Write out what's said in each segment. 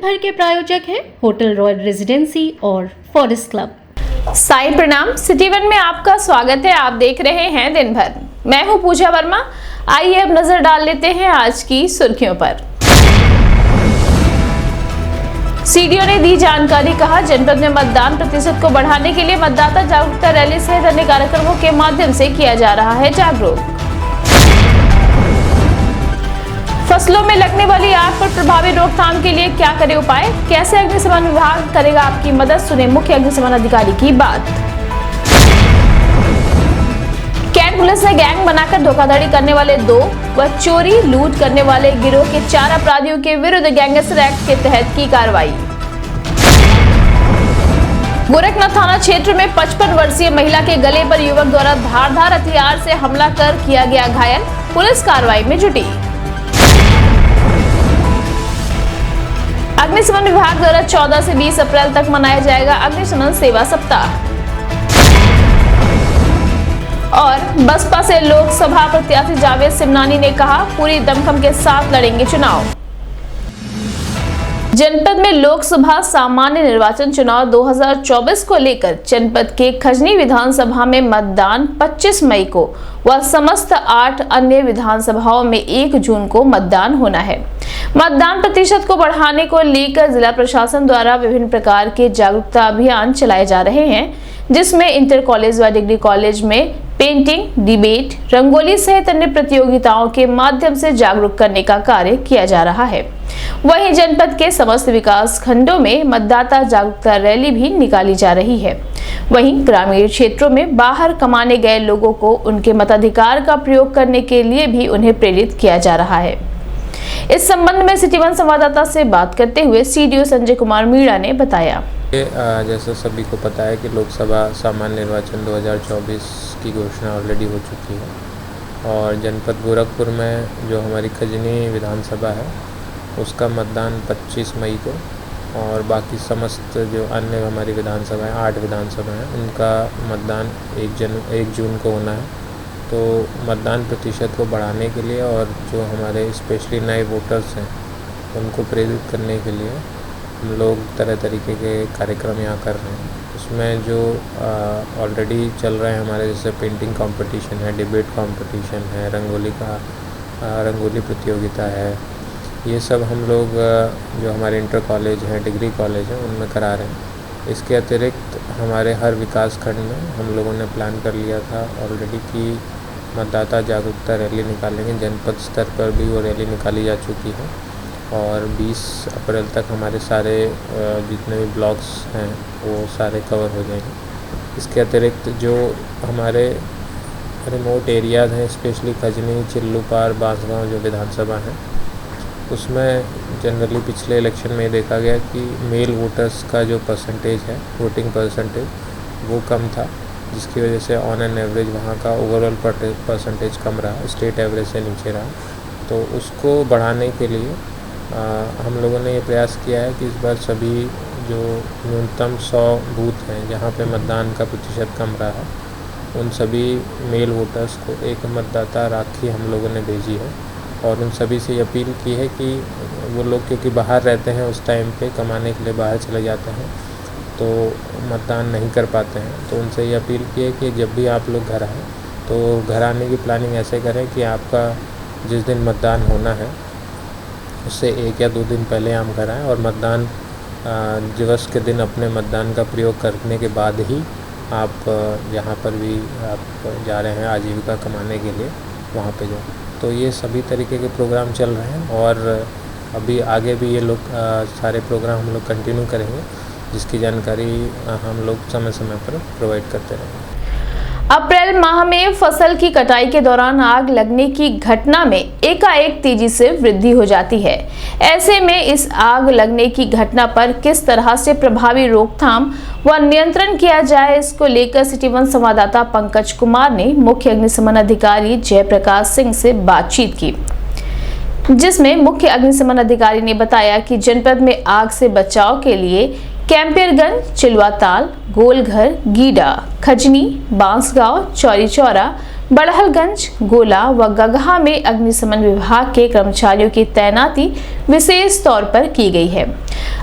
भर के प्रायोजक हैं होटल रॉयल रेजिडेंसी और फॉरेस्ट क्लब। साई प्रणाम, सिटी वन में आपका स्वागत है। आप देख रहे हैं दिन भर। मैं हूं पूजा वर्मा। आइए अब नजर डाल लेते हैं आज की सुर्खियों पर। सीडीओ ने दी जानकारी, कहा जनपद में मतदान प्रतिशत को बढ़ाने के लिए मतदाता जागरूकता रैली सहित अन्य कार्यक्रमों के माध्यम से किया जा रहा है जागरूक। फसलों में लगने वाली आग पर प्रभावी रोकथाम के लिए क्या करे उपाय, कैसे अग्निशमन विभाग करेगा आपकी मदद, सुने मुख्य अग्निशमन अधिकारी की बात। कैंट पुलिस ने गैंग बनाकर धोखाधड़ी करने वाले 2 व चोरी लूट करने वाले गिरोह के 4 अपराधियों के विरुद्ध गैंगस्टर एक्ट के तहत की कार्रवाई। गोरखनाथ थाना क्षेत्र में 55 वर्षीय महिला के गले पर युवक द्वारा धारदार हथियार से हमला कर किया गया घायल, पुलिस कार्रवाई में जुटी। अग्निशमन विभाग द्वारा 14 से 20 अप्रैल तक मनाया जाएगा अग्निशमन सेवा सप्ताह। और बसपा से लोकसभा प्रत्याशी जावेद सिमनानी ने कहा, पूरी दमखम के साथ लड़ेंगे चुनाव। जनपद में लोकसभा सामान्य निर्वाचन चुनाव 2024 को लेकर जनपद के खजनी विधानसभा में मतदान 25 मई को व समस्त 8 अन्य विधानसभाओं में 1 जून को मतदान होना है। मतदान प्रतिशत को बढ़ाने को लेकर जिला प्रशासन द्वारा विभिन्न प्रकार के जागरूकता अभियान चलाए जा रहे हैं, जिसमें इंटर कॉलेज व डिग्री कॉलेज में पेंटिंग, डिबेट, रंगोली सहित अन्य प्रतियोगिताओं के माध्यम से जागरूक करने का कार्य किया जा रहा है। वहीं जनपद के समस्त विकास खंडों में मतदाता जागरूकता रैली भी निकाली जा रही है। वहीं ग्रामीण क्षेत्रों में बाहर कमाने गए लोगों को उनके मताधिकार का प्रयोग करने के लिए भी उन्हें प्रेरित किया जा रहा है। इस संबंध में सिटी वन संवाददाता से बात करते हुए सीडीओ संजय कुमार मीणा ने बताया। जैसा सभी को पता है कि लोकसभा सामान्य निर्वाचन 2024 की घोषणा ऑलरेडी हो चुकी है और जनपद गोरखपुर में जो हमारी खजनी विधानसभा है उसका मतदान 25 मई को और बाकी समस्त जो अन्य हमारी विधानसभा हैं 8 विधानसभा हैं उनका मतदान 1 जून को होना है। तो मतदान प्रतिशत को बढ़ाने के लिए और जो हमारे स्पेशली नए वोटर्स हैं उनको प्रेरित करने के लिए हम लोग तरह तरीके के कार्यक्रम यहाँ कर रहे हैं। उसमें जो ऑलरेडी चल रहे हैं हमारे, जैसे पेंटिंग कंपटीशन है, डिबेट कंपटीशन है, रंगोली प्रतियोगिता है, ये सब हम लोग जो हमारे इंटर कॉलेज हैं, डिग्री कॉलेज हैं उनमें करा रहे हैं। इसके अतिरिक्त हमारे हर विकास खंड में हम लोगों ने प्लान कर लिया था ऑलरेडी कि मतदाता जागरूकता रैली निकालेंगे। जनपद स्तर पर भी वो रैली निकाली जा चुकी है और 20 अप्रैल तक हमारे सारे जितने भी ब्लॉक्स हैं वो सारे कवर हो जाएंगे। इसके अतिरिक्त जो हमारे रिमोट एरियाज़ हैं, स्पेशली खजनी, चिल्लूपार, बांसगांव जो विधानसभा हैं, उसमें जनरली पिछले इलेक्शन में देखा गया कि मेल वोटर्स का जो परसेंटेज है, वोटिंग परसेंटेज, वो कम था, जिसकी वजह से ऑन एन एवरेज वहाँ का ओवरऑल परसेंटेज कम रहा, स्टेट एवरेज से नीचे रहा। तो उसको बढ़ाने के लिए हम लोगों ने ये प्रयास किया है कि इस बार सभी जो न्यूनतम 100 बूथ हैं जहाँ पे मतदान का प्रतिशत कम रहा है, उन सभी मेल वोटर्स को एक मतदाता राखी हम लोगों ने भेजी है और उन सभी से अपील की है कि वो लोग क्योंकि बाहर रहते हैं, उस टाइम पे कमाने के लिए बाहर चले जाते हैं तो मतदान नहीं कर पाते हैं, तो उनसे ये अपील की है कि जब भी आप लोग घर आएँ तो घर आने की प्लानिंग ऐसे करें कि आपका जिस दिन मतदान होना है उससे 1 या 2 दिन पहले हम घर आएँ और मतदान दिवस के दिन अपने मतदान का प्रयोग करने के बाद ही आप जहाँ पर भी आप जा रहे हैं आजीविका कमाने के लिए वहाँ पे जाएँ। तो ये सभी तरीके के प्रोग्राम चल रहे हैं और अभी आगे भी ये लोग सारे प्रोग्राम हम लोग कंटिन्यू करेंगे, जिसकी जानकारी हम लोग समय समय पर प्रोवाइड करते रहेंगे। अप्रैल माह में फसल की कटाई के दौरान आग लगने की घटना में एकाएक तेजी से वृद्धि हो जाती है। ऐसे में इस आग लगने की घटना पर किस तरह से प्रभावी रोकथाम व नियंत्रण किया जाए, इसको लेकर सिटी वन संवाददाता पंकज कुमार ने मुख्य अग्निशमन अधिकारी जयप्रकाश सिंह से बातचीत की, जिसमें मुख्य अग्निशमन अधिकारी ने बताया कि जनपद में आग से बचाव के लिए कैंपियरगंज, चिलवाताल, गोलघर, गीडा, खजनी, बांसगांव, चौरी चौरा, बड़हलगंज, गोला व गगहा में अग्निशमन विभाग के कर्मचारियों की तैनाती विशेष तौर पर की गई है।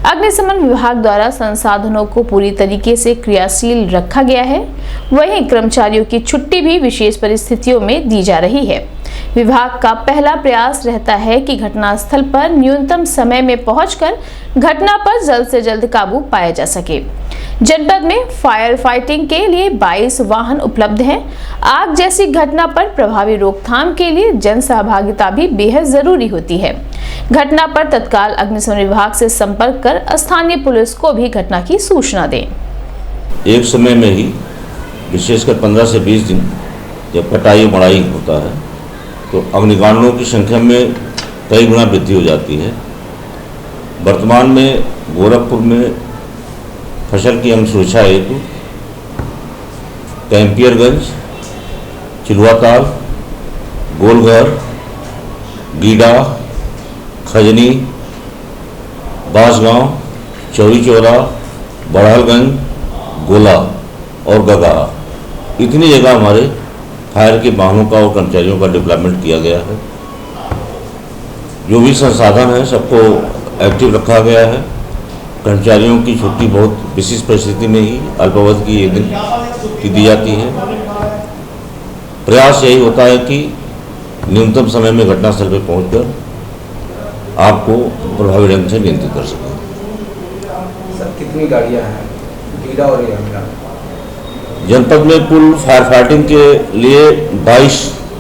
अग्निशमन विभाग द्वारा संसाधनों को पूरी तरीके से क्रियाशील रखा गया है। वहीं कर्मचारियों की छुट्टी भी विशेष परिस्थितियों में दी जा रही है। विभाग का पहला प्रयास रहता है कि घटनास्थल पर न्यूनतम समय में पहुंचकर घटना पर जल्द से जल्द काबू पाया जा सके। जनपद में फायर फाइटिंग के लिए 22 वाहन उपलब्ध हैं। आग जैसी घटना पर प्रभावी रोकथाम के लिए जन सहभागिता भी बेहद जरूरी होती है। घटना पर तत्काल अग्निशमन विभाग से संपर्क कर स्थानीय पुलिस को भी घटना की सूचना दें। एक समय में ही विशेषकर 15 से 20 दिन जब कटाई मड़ाई होता है तो अग्निकांडों की संख्या में कई गुना वृद्धि हो जाती है। वर्तमान में गोरखपुर में फसल की सुरक्षा हेतु कैंपियरगंज, चिलुआताल, गोलघर, गीडा, खजनी, बांसगांव, चौरी चौरा, बड़हलगंज, गोला और गगहा इतनी जगह हमारे फायर के वाहनों का और कर्मचारियों का डिप्लॉयमेंट किया गया है। जो भी संसाधन है सबको एक्टिव रखा गया है। कर्मचारियों की छुट्टी बहुत विशेष परिस्थिति में ही अल्पावधि की एक दिन की दी जाती है। प्रयास यही होता है कि न्यूनतम समय में घटनास्थल पर पहुंचकर आग को प्रभावी ढंग से नियंत्रित कर सकें। सर कितनी गाड़ियां हैं गीडा और यमुना? जनपद में कुल फायर फाइटिंग के लिए 22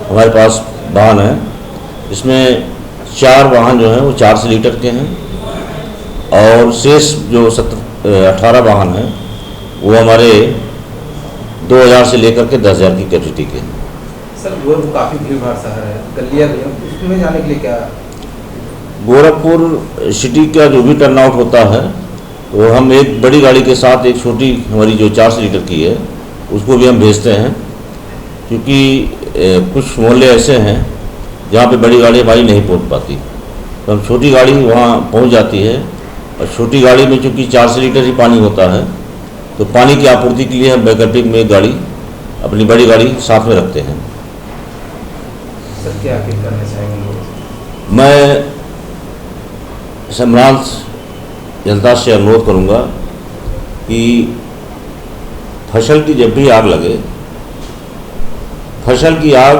हमारे पास वाहन हैं। इसमें 4 वाहन जो हैं वो 400 लीटर के हैं और शेष जो 18 वाहन हैं वो हमारे 2000 से लेकर के 10,000 की कैपेसिटी के हैं। सर गोरखपुर काफ़ी भीड़ भाड़ शहर है, गलियाँ भी हैं, उसमें जाने के लिए क्या? गोरखपुर सिटी का जो भी टर्नआउट होता है तो हम एक बड़ी गाड़ी के साथ एक छोटी हमारी जो 400 लीटर की है उसको भी हम भेजते हैं, क्योंकि कुछ मोहल्ले ऐसे हैं जहाँ पे बड़ी गाड़ी हमारी नहीं पहुँच पाती, तो हम छोटी गाड़ी वहाँ पहुँच जाती है। और छोटी गाड़ी में चूँकि 400 लीटर ही पानी होता है तो पानी की आपूर्ति के लिए हम वैकल्पिक में एक गाड़ी अपनी बड़ी गाड़ी साथ में रखते हैं। सर क्या अपील करना चाहेंगे? मैं सम्रांत जनता से अनुरोध करूँगा कि फसल की जब भी आग लगे, फसल की आग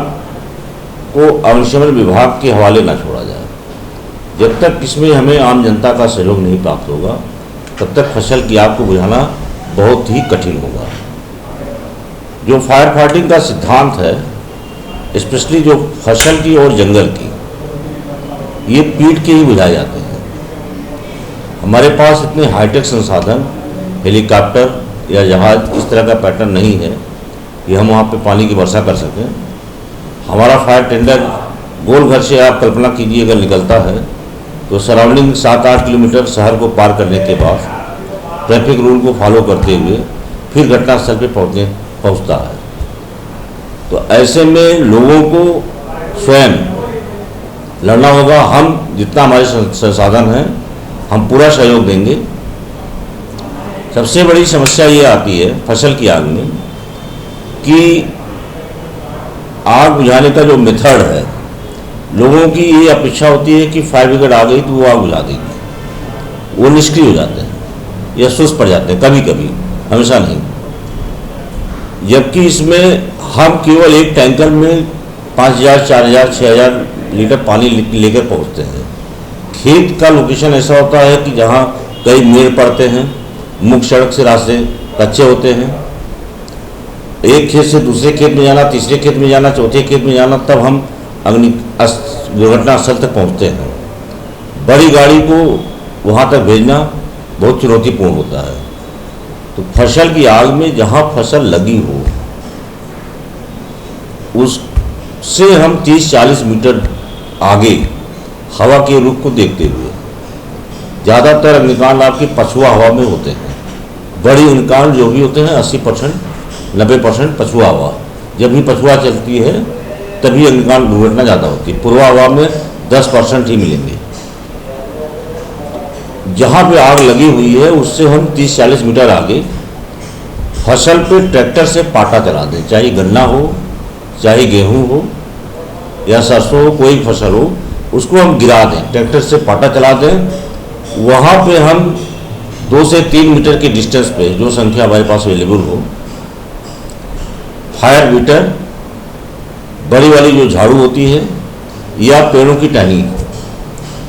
को अग्निशमन विभाग के हवाले ना छोड़ा जाए। जब तक इसमें हमें आम जनता का सहयोग नहीं प्राप्त होगा तब तक फसल की आग को बुझाना बहुत ही कठिन होगा। जो फायर फाइटिंग का सिद्धांत है, स्पेशली जो फसल की और जंगल की, ये पीट के ही बुझाए जाते हैं। हमारे पास इतने हाईटेक संसाधन, हेलीकॉप्टर या जहाज इस तरह का पैटर्न नहीं है कि हम वहाँ पे पानी की वर्षा कर सकें। हमारा फायर टेंडर गोलघर से आप कल्पना कीजिए अगर निकलता है तो सराउंडिंग 7-8 किलोमीटर शहर को पार करने के बाद ट्रैफिक रूल को फॉलो करते हुए फिर घटनास्थल पे पहुँचता है। तो ऐसे में लोगों को स्वयं लड़ना होगा। हम जितना हमारे संसाधन हैं हम पूरा सहयोग देंगे। सबसे बड़ी समस्या ये आती है फसल की आग में कि आग बुझाने का जो मेथड है, लोगों की ये अपेक्षा होती है कि फायर ब्रिगेड आ गई तो वो आग बुझा देगी। वो निष्क्रिय हो जाते हैं या सुस्त पड़ जाते हैं कभी कभी, हमेशा नहीं। जबकि इसमें हम केवल एक टैंकर में 5,000, 4,000, 6,000 लीटर पानी लेकर पहुंचते हैं। खेत का लोकेशन ऐसा होता है कि जहाँ कई मेड़ पड़ते हैं, मुख्य सड़क से रास्ते कच्चे होते हैं। एक खेत से दूसरे खेत में जाना, तीसरे खेत में जाना, चौथे खेत में जाना, तब हम दुर्घटना स्थल तक पहुंचते हैं। बड़ी गाड़ी को वहां तक भेजना बहुत चुनौतीपूर्ण होता है। तो फसल की आग में जहां फसल लगी हो उससे हम 30-40 मीटर आगे हवा के रुख को देखते हुए, ज़्यादातर अग्निकांड आपके पछुआ हवा में होते हैं। बड़ी अग्निकांड जो भी होते हैं 80%, 90% पछुआ हवा। जब भी पछुआ चलती है तभी अग्निकांड दुर्घटना ज़्यादा होती है। पूर्वा हवा में 10% ही मिलेंगे। जहाँ पे आग लगी हुई है उससे हम 30-40 मीटर आगे फसल पे ट्रैक्टर से पाटा चला दें, चाहे गन्ना हो, चाहे गेहूं हो या सरसों हो, कोई फसल हो, उसको हम गिरा दें, ट्रैक्टर से पाटा चला दें। वहाँ पे हम 2 से 3 मीटर के डिस्टेंस पे जो संख्या हमारे पास अवेलेबल हो, फायर बीटर, बड़ी वाली जो झाड़ू होती है या पेड़ों की टहनी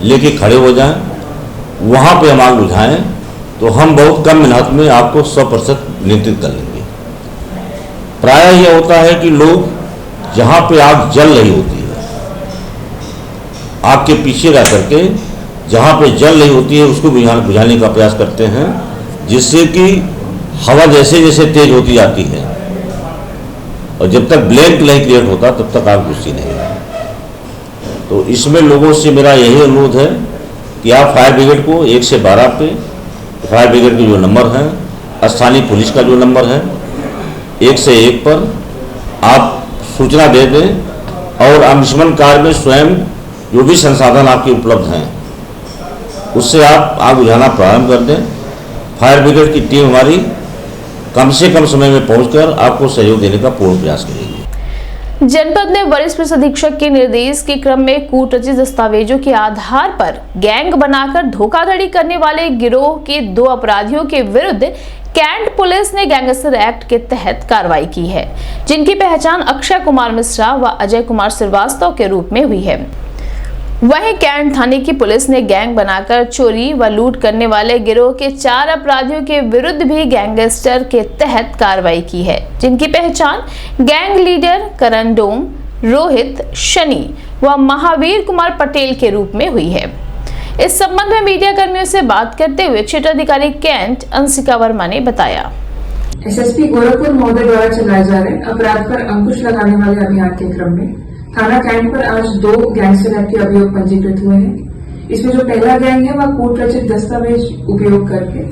लेके खड़े हो जाएं, वहाँ पे हम आग बुझाएं तो हम बहुत कम मेहनत में आग को 100% नियंत्रित कर लेंगे। प्रायः यह होता है कि लोग जहाँ पे आग जल रही होती है, आग के पीछे रह करके जहाँ पे जल रही होती है उसको बुझाने का प्रयास करते हैं, जिससे कि हवा जैसे जैसे तेज होती जाती है और जब तक ब्लैंक नहीं क्रिएट होता तब तक आग बुझती नहीं है। तो इसमें लोगों से मेरा यही अनुरोध है कि आप फायर ब्रिगेड को 1 से 12 पे, फायर ब्रिगेड के जो नंबर हैं, स्थानीय पुलिस का जो नंबर है 1 से 1 पर आप सूचना दे दें और अग्निशमन कार्य में स्वयं जो भी संसाधन आपके उपलब्ध हैं उससे आप आग बुझाना प्रारंभ कर दें। फायर ब्रिगेड की टीम हमारी कम से कम समय में पहुंचकर आपको सहयोग देने का पूर्ण प्रयास करेगी। जनपद में वरिष्ठ पुलिस अधीक्षक के निर्देश के क्रम में कूटरचित दस्तावेजों के आधार पर गैंग बनाकर धोखाधड़ी करने वाले गिरोह के 2 अपराधियों के विरुद्ध कैंट पुलिस ने गैंगस्टर एक्ट के तहत कार्रवाई की है, जिनकी पहचान अक्षय कुमार मिश्रा व अजय कुमार श्रीवास्तव के रूप में हुई है। वहीं कैंट थाने की पुलिस ने गैंग बनाकर चोरी व लूट करने वाले गिरोह के 4 अपराधियों के विरुद्ध भी गैंगस्टर के तहत कार्रवाई की है, जिनकी पहचान गैंग लीडर करण डोम, रोहित, शनि व महावीर कुमार पटेल के रूप में हुई है। इस संबंध में मीडिया कर्मियों से बात करते हुए क्षेत्राधिकारी कैंट अंशिका वर्मा ने बताया। एसएसपी गोरखपुर महोदय द्वारा चलाए जा रहे अपराध पर अंकुश लगाने वाले अभियान के क्रम में थाना कैंट पर आज 2 गैंगस्टर एक्ट के अभियोग पंजीकृत हुए हैं। इसमें जो पहला गैंग है वह कूटरचित दस्तावेज उपयोग करके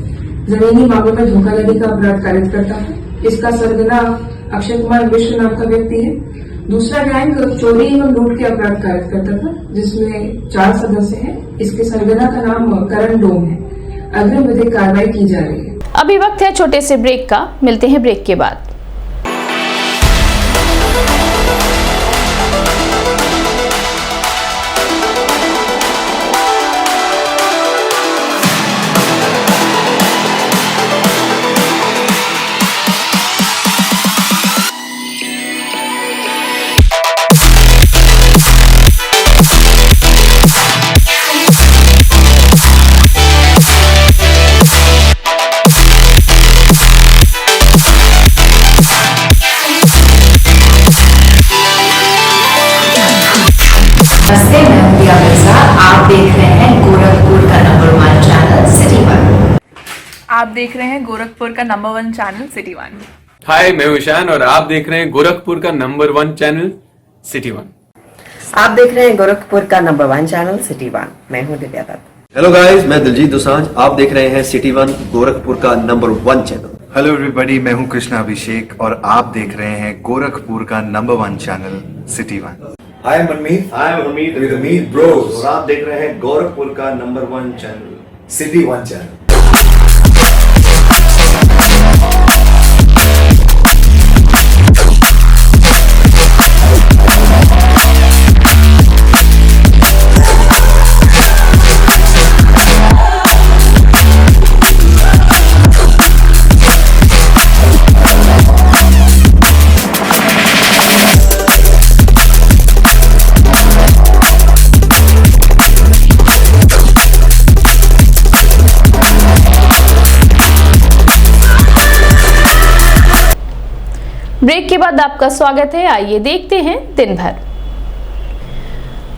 जमीनी मामलों में धोखाधड़ी का अपराध कारित करता है। इसका सरगना अक्षय कुमार मिश्र नाम का व्यक्ति है। दूसरा गैंग चोरी एवं लूट के अपराध कारित करता था, जिसमें 4 सदस्य हैं। इसके सरगना का नाम करण डोम है। अग्रिम विधिक कार्रवाई की जा रही है। अभी वक्त है छोटे से ब्रेक का, मिलते हैं ब्रेक के बाद। आप देख रहे हैं गोरखपुर का नंबर 1 चैनल सिटी 1। आप देख रहे हैं गोरखपुर का नंबर 1 चैनल सिटी 1। हाय, मैं ईशान और आप देख रहे हैं गोरखपुर का नंबर 1 चैनल सिटी 1। आप देख रहे हैं गोरखपुर का नंबर 1 चैनल सिटी 1। मैं हूं दिव्या दत्त। हेलो गाइस, मैं दिलजीत दोसांझ। आप देख रहे हैं सिटी 1 गोरखपुर का नंबर 1 चैनल। हेलो एवरीबॉडी, मैं हूं कृष्णा अभिषेक और आप देख रहे हैं गोरखपुर का number 1 channel city 1। Hi, I'm Manmeet. Hi, I'm Hamid with Hamid Bros. और आप देख रहे हैं गोरखपुर का number 1 channel city 1 channel. Break के बाद आपका स्वागत है। आइए देखते हैं दिन भर।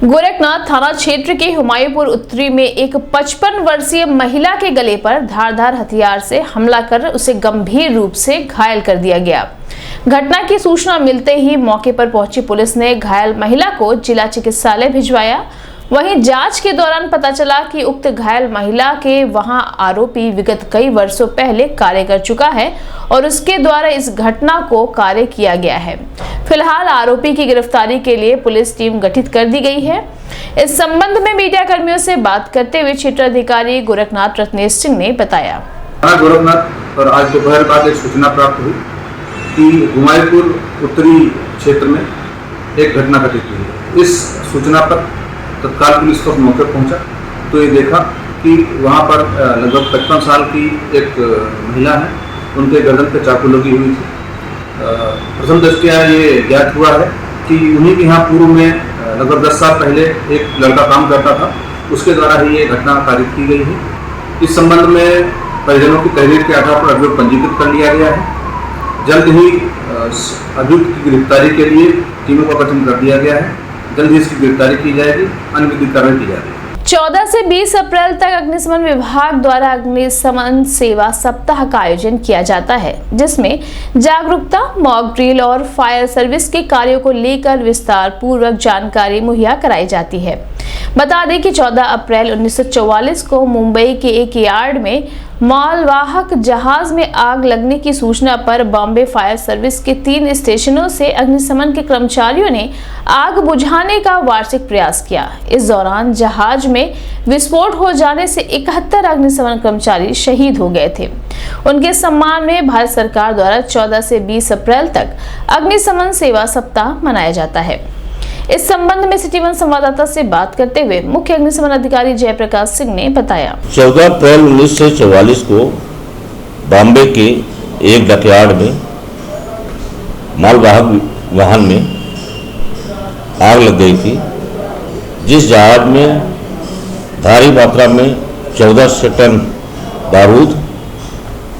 गोरखनाथ थाना क्षेत्र के हुमायूंपुर उत्तरी में एक 55 वर्षीय महिला के गले पर धारदार हथियार से हमला कर उसे गंभीर रूप से घायल कर दिया गया। घटना की सूचना मिलते ही मौके पर पहुंची पुलिस ने घायल महिला को जिला चिकित्सालय भिजवाया। वहीं जांच के दौरान पता चला कि उक्त घायल महिला के वहां आरोपी विगत कई वर्षों पहले कार्य कर चुका है और उसके द्वारा इस घटना को कार्य किया गया है। फिलहाल आरोपी की गिरफ्तारी के लिए पुलिस टीम गठित कर दी गई है। इस संबंध में मीडिया कर्मियों से बात करते हुए क्षेत्राधिकारी गोरखनाथ रत्नेश सिंह ने बताया। गोरखनाथ और आज दोपहर बाद एक सूचना प्राप्त हुई कि हुमायूंपुर उत्तरी क्षेत्र में एक घटना घटित हुई। इस सूचना पर तत्काल पुलिस को मौके पर पहुंचा तो ये देखा कि वहाँ पर लगभग 55 साल की एक महिला है, उनके गर्दन पर चाकू लगी हुई थी। प्रथम दृष्टया ये ज्ञात हुआ है कि उन्हीं के यहाँ पूर्व में लगभग 10 साल पहले एक लड़का काम करता था, उसके द्वारा ही ये घटना कारित की गई है। इस संबंध में परिजनों की तहरीर के आधार पर अभियोग पंजीकृत कर लिया गया है। जल्द ही अभियुक्त की गिरफ्तारी के लिए टीमों का गठन कर दिया गया है। जल्द ही इसकी गिरफ्तारी की जाएगी, अन्य विधिक कार्रवाई की जाएगी। 14 से 20 अप्रैल तक अग्निशमन विभाग द्वारा अग्निशमन सेवा सप्ताह का आयोजन किया जाता है, जिसमें जागरूकता, मॉक ड्रिल और फायर सर्विस के कार्यों को लेकर विस्तार पूर्वक जानकारी मुहैया कराई जाती है। बता दें कि 14 अप्रैल 1944 को मुंबई के एक यार्ड में मालवाहक जहाज में आग लगने की सूचना पर बॉम्बे फायर सर्विस के 3 स्टेशनों से अग्निशमन के कर्मचारियों ने आग बुझाने का वार्षिक प्रयास किया। इस दौरान जहाज में विस्फोट हो जाने से 71 अग्निशमन कर्मचारी शहीद हो गए थे। उनके सम्मान में भारत सरकार द्वारा 14 से 20 अप्रैल तक अग्निशमन सेवा सप्ताह मनाया जाता है। इस संबंध में सिटी वन संवाददाता से बात करते हुए मुख्य अग्निशमन अधिकारी जयप्रकाश सिंह ने बताया। 14 अप्रैल 1944 को बॉम्बे के एक डकयार्ड में मालवाहक वाहन में आग लग गई थी, जिस जहाज में भारी मात्रा में 1400 टन बारूद,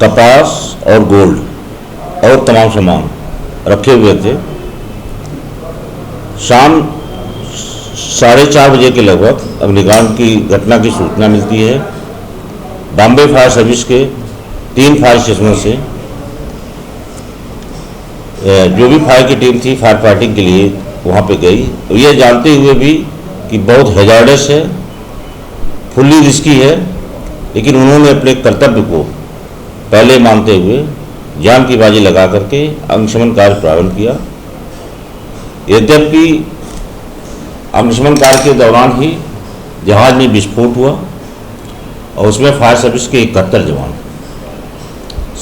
कपास और गोल्ड और तमाम सामान रखे हुए थे। शाम 4:30 बजे के लगभग अग्निकांड की घटना की सूचना मिलती है। बॉम्बे फायर सर्विस के 3 फायर स्टेशनों से जो भी फायर की टीम थी फायर फाइटिंग के लिए वहाँ पे गई, ये जानते हुए भी कि बहुत हैजार्डस है, फुल्ली रिस्की है, लेकिन उन्होंने अपने कर्तव्य को पहले मानते हुए जान की बाजी लगा करके अग्निशमन कार्य प्रारंभ किया। यद्यपि अग्निशमन कार्य के दौरान ही जहाज में विस्फोट हुआ और उसमें फायर सर्विस के 71 जवान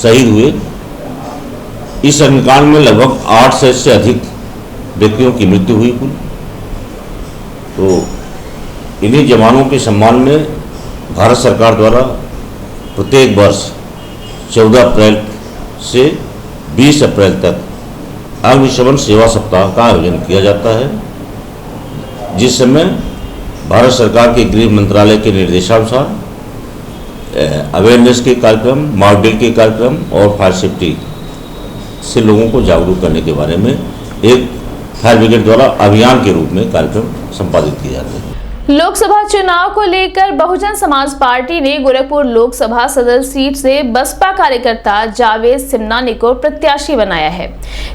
शहीद हुए। इस अग्निकांड में लगभग 8 से अधिक व्यक्तियों की मृत्यु हुई कुल। तो इन्हीं जवानों के सम्मान में भारत सरकार द्वारा प्रत्येक वर्ष 14 अप्रैल से 20 अप्रैल तक अग्निशमन सेवा सप्ताह का आयोजन किया जाता है, जिस समय भारत सरकार के गृह मंत्रालय के निर्देशानुसार अवेयरनेस के कार्यक्रम, मॉक ड्रिल के कार्यक्रम और फायर सेफ्टी से लोगों को जागरूक करने के बारे में एक फायर ब्रिगेड द्वारा अभियान के रूप में कार्यक्रम संपादित किए जाते हैं। लोकसभा चुनाव को लेकर बहुजन समाज पार्टी ने गोरखपुर लोकसभा सदर सीट से बसपा कार्यकर्ता जावेद सिमनानी को प्रत्याशी बनाया है।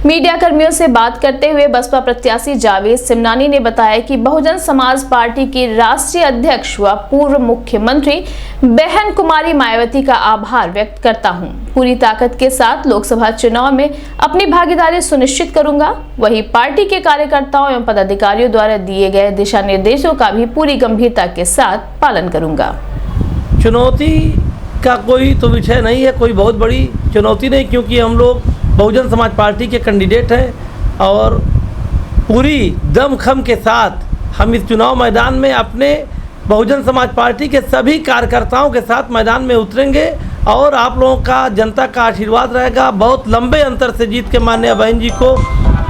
मीडिया कर्मियों से बात करते हुए बसपा प्रत्याशी जावेद सिमनानी ने बताया कि बहुजन समाज पार्टी की राष्ट्रीय अध्यक्ष व पूर्व मुख्यमंत्री बहन कुमारी मायावती का आभार व्यक्त करता हूं। पूरी ताकत के साथ लोकसभा चुनाव में अपनी भागीदारी सुनिश्चित करूंगा। वहीं पार्टी के कार्यकर्ताओं एवं पदाधिकारियों द्वारा दिए गए दिशा निर्देशों का भी पूरी गंभीरता के साथ पालन करूंगा। चुनौती का कोई तो विषय नहीं है, कोई बहुत बड़ी चुनौती नहीं, क्योंकि हम लोग बहुजन समाज पार्टी के कैंडिडेट हैं और पूरी दमखम के साथ हम इस चुनाव मैदान में अपने बहुजन समाज पार्टी के सभी कार्यकर्ताओं के साथ मैदान में उतरेंगे और आप लोगों का, जनता का आशीर्वाद रहेगा। बहुत लंबे अंतर से जीत के माननीय बहन जी को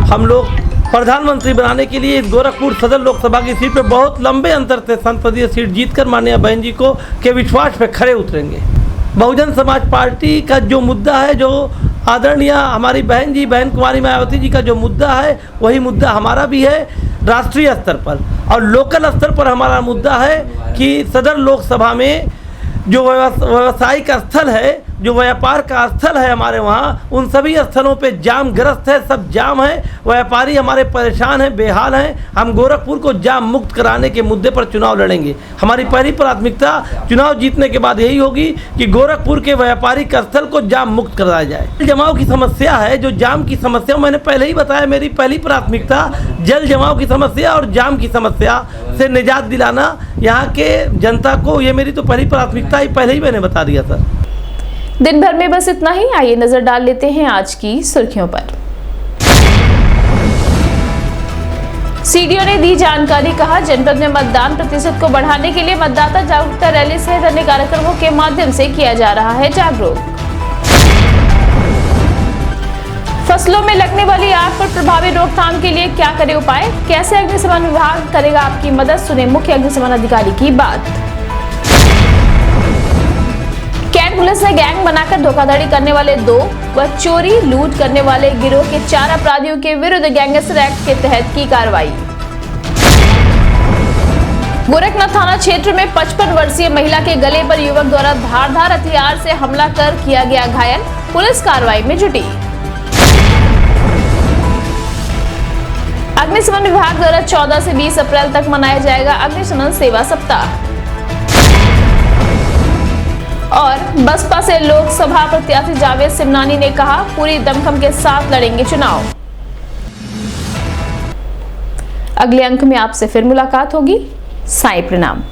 हम लोग प्रधानमंत्री बनाने के लिए इस गोरखपुर सदर लोकसभा की सीट पे बहुत लंबे अंतर से संसदीय सीट जीतकर माननीय बहन जी को के विश्वास पे खड़े उतरेंगे। बहुजन समाज पार्टी का जो मुद्दा है, जो आदरणीय हमारी बहन जी, बहन कुमारी मायावती जी का जो मुद्दा है, वही मुद्दा हमारा भी है राष्ट्रीय स्तर पर। और लोकल स्तर पर हमारा मुद्दा है कि सदर लोकसभा में जो व्यावसायिक स्थल है, जो व्यापार का स्थल है हमारे वहाँ, उन सभी स्थलों पे जाम ग्रस्त है, सब जाम है, व्यापारी हमारे परेशान हैं, बेहाल हैं। हम गोरखपुर को जाम मुक्त कराने के मुद्दे पर चुनाव लड़ेंगे। हमारी पहली प्राथमिकता चुनाव जीतने के बाद यही होगी कि गोरखपुर के व्यापारिक स्थल को जाम मुक्त कराया जाए। जल जमाव की समस्या है, जो जाम की समस्या मैंने पहले ही बताया, मेरी पहली प्राथमिकता जल जमाव की समस्या और जाम की समस्या से निजात दिलाना यहाँ के जनता को, ये मेरी तो पहली प्राथमिकता ही पहले ही मैंने बता दिया था। दिन भर में बस इतना ही। आइए नजर डाल लेते हैं आज की सुर्खियों पर। सीडीओ ने दी जानकारी। कहा, जनपद में मतदान प्रतिशत को बढ़ाने के लिए मतदाता जागरूकता रैली सहित अन्य कार्यक्रमों के माध्यम से किया जा रहा है जागरूक। फसलों में लगने वाली आग पर प्रभावी रोकथाम के लिए क्या करे उपाय, कैसे अग्निशमन विभाग करेगा आपकी मदद, सुने मुख्य अग्निशमन अधिकारी की बात। कैंट पुलिस ने गैंग बनाकर धोखाधड़ी करने वाले 2 व चोरी लूट करने वाले गिरोह के 4 अपराधियों के विरुद्ध गैंगस्टर एक्ट के तहत की कार्रवाई। गोरखनाथ थाना क्षेत्र में 55 वर्षीय महिला के गले पर युवक द्वारा धारदार हथियार से हमला कर किया गया घायल, पुलिस कार्रवाई में जुटी। अग्निशमन विभाग द्वारा 14 से 20 अप्रैल तक मनाया जाएगा अग्निशमन सेवा सप्ताह। और बसपा से लोकसभा प्रत्याशी जावेद सिमनानी ने कहा, पूरी दमखम के साथ लड़ेंगे चुनाव। अगले अंक में आपसे फिर मुलाकात होगी। साईं प्रणाम।